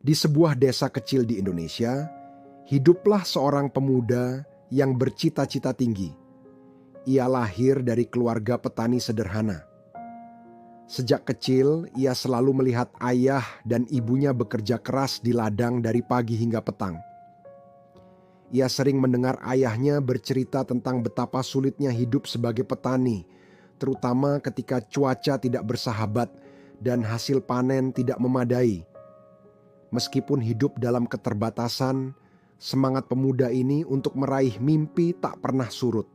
Di sebuah desa kecil di Indonesia, hiduplah seorang pemuda yang bercita-cita tinggi. Ia lahir dari keluarga petani sederhana. Sejak kecil, ia selalu melihat ayah dan ibunya bekerja keras di ladang dari pagi hingga petang. Ia sering mendengar ayahnya bercerita tentang betapa sulitnya hidup sebagai petani, terutama ketika cuaca tidak bersahabat dan hasil panen tidak memadai. Meskipun hidup dalam keterbatasan, semangat pemuda ini untuk meraih mimpi tak pernah surut.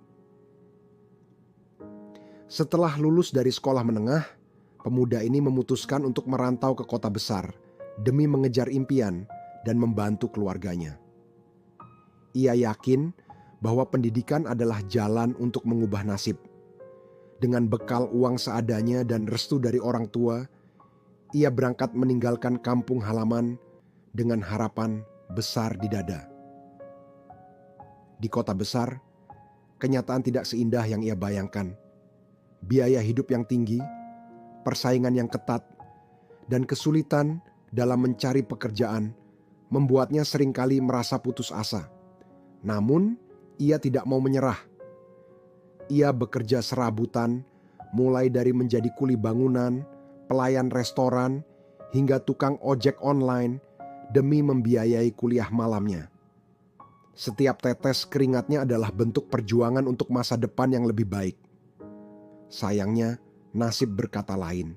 Setelah lulus dari sekolah menengah, pemuda ini memutuskan untuk merantau ke kota besar demi mengejar impian dan membantu keluarganya. Ia yakin bahwa pendidikan adalah jalan untuk mengubah nasib. Dengan bekal uang seadanya dan restu dari orang tua, ia berangkat meninggalkan kampung halaman dengan harapan besar di dada. Di kota besar, kenyataan tidak seindah yang ia bayangkan. Biaya hidup yang tinggi, persaingan yang ketat, dan kesulitan dalam mencari pekerjaan membuatnya seringkali merasa putus asa. Namun, ia tidak mau menyerah. Ia bekerja serabutan, mulai dari menjadi kuli bangunan, pelayan restoran, hingga tukang ojek online demi membiayai kuliah malamnya. Setiap tetes keringatnya adalah bentuk perjuangan untuk masa depan yang lebih baik. Sayangnya, nasib berkata lain.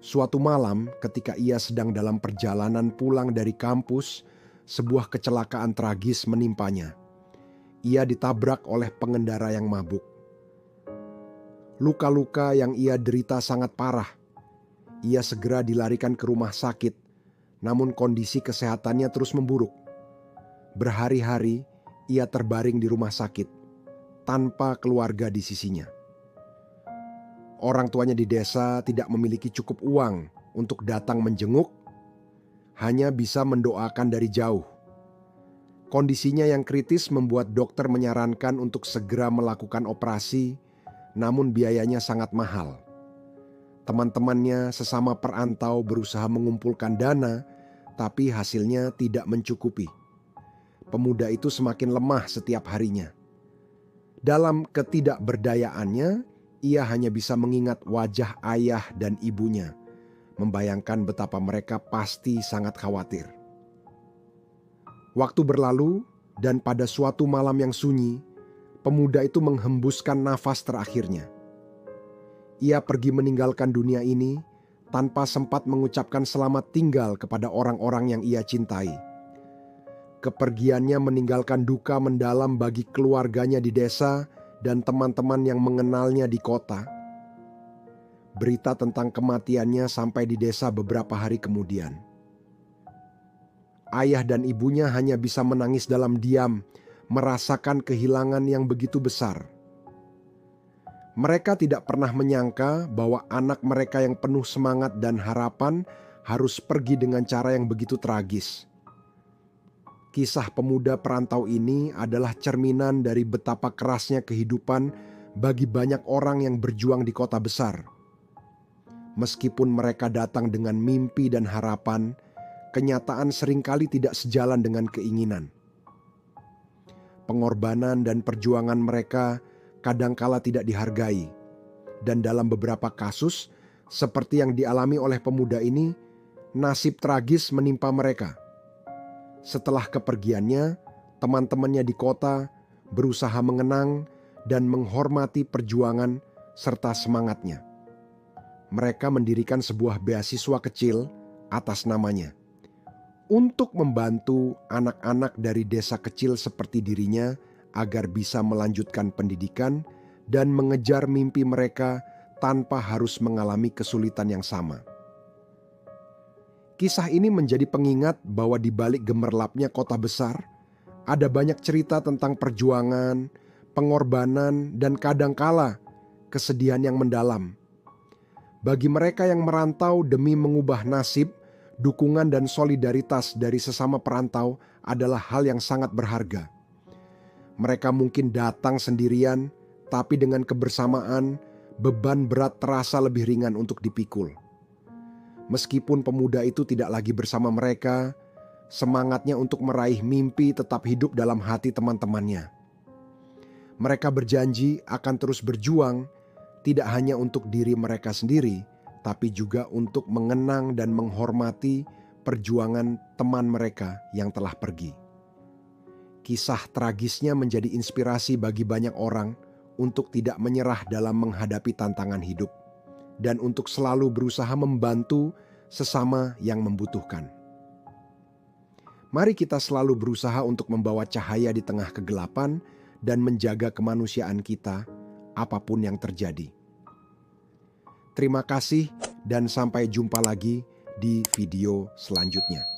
Suatu malam, ketika ia sedang dalam perjalanan pulang dari kampus, sebuah kecelakaan tragis menimpanya. Ia ditabrak oleh pengendara yang mabuk. Luka-luka yang ia derita sangat parah. Ia segera dilarikan ke rumah sakit, namun kondisi kesehatannya terus memburuk. Berhari-hari ia terbaring di rumah sakit, tanpa keluarga di sisinya. Orang tuanya di desa tidak memiliki cukup uang untuk datang menjenguk, hanya bisa mendoakan dari jauh. Kondisinya yang kritis membuat dokter menyarankan untuk segera melakukan operasi, namun biayanya sangat mahal. Teman-temannya sesama perantau berusaha mengumpulkan dana, tapi hasilnya tidak mencukupi. Pemuda itu semakin lemah setiap harinya. Dalam ketidakberdayaannya, ia hanya bisa mengingat wajah ayah dan ibunya, membayangkan betapa mereka pasti sangat khawatir. Waktu berlalu, dan pada suatu malam yang sunyi, pemuda itu menghembuskan nafas terakhirnya. Ia pergi meninggalkan dunia ini tanpa sempat mengucapkan selamat tinggal kepada orang-orang yang ia cintai. Kepergiannya meninggalkan duka mendalam bagi keluarganya di desa dan teman-teman yang mengenalnya di kota. Berita tentang kematiannya sampai di desa beberapa hari kemudian. Ayah dan ibunya hanya bisa menangis dalam diam, merasakan kehilangan yang begitu besar. Mereka tidak pernah menyangka bahwa anak mereka yang penuh semangat dan harapan harus pergi dengan cara yang begitu tragis. Kisah pemuda perantau ini adalah cerminan dari betapa kerasnya kehidupan bagi banyak orang yang berjuang di kota besar. Meskipun mereka datang dengan mimpi dan harapan, kenyataan seringkali tidak sejalan dengan keinginan. Pengorbanan dan perjuangan mereka kadangkala tidak dihargai, dan dalam beberapa kasus, seperti yang dialami oleh pemuda ini, nasib tragis menimpa mereka. Setelah kepergiannya, teman-temannya di kota berusaha mengenang dan menghormati perjuangan serta semangatnya. Mereka mendirikan sebuah beasiswa kecil atas namanya, untuk membantu anak-anak dari desa kecil seperti dirinya agar bisa melanjutkan pendidikan dan mengejar mimpi mereka tanpa harus mengalami kesulitan yang sama. Kisah ini menjadi pengingat bahwa di balik gemerlapnya kota besar, ada banyak cerita tentang perjuangan, pengorbanan, dan kadangkala kesedihan yang mendalam. Bagi mereka yang merantau demi mengubah nasib, dukungan dan solidaritas dari sesama perantau adalah hal yang sangat berharga. Mereka mungkin datang sendirian, tapi dengan kebersamaan, beban berat terasa lebih ringan untuk dipikul. Meskipun pemuda itu tidak lagi bersama mereka, semangatnya untuk meraih mimpi tetap hidup dalam hati teman-temannya. Mereka berjanji akan terus berjuang, tidak hanya untuk diri mereka sendiri, tapi juga untuk mengenang dan menghormati perjuangan teman mereka yang telah pergi. Kisah tragisnya menjadi inspirasi bagi banyak orang untuk tidak menyerah dalam menghadapi tantangan hidup dan untuk selalu berusaha membantu sesama yang membutuhkan. Mari kita selalu berusaha untuk membawa cahaya di tengah kegelapan dan menjaga kemanusiaan kita, apapun yang terjadi. Terima kasih dan sampai jumpa lagi di video selanjutnya.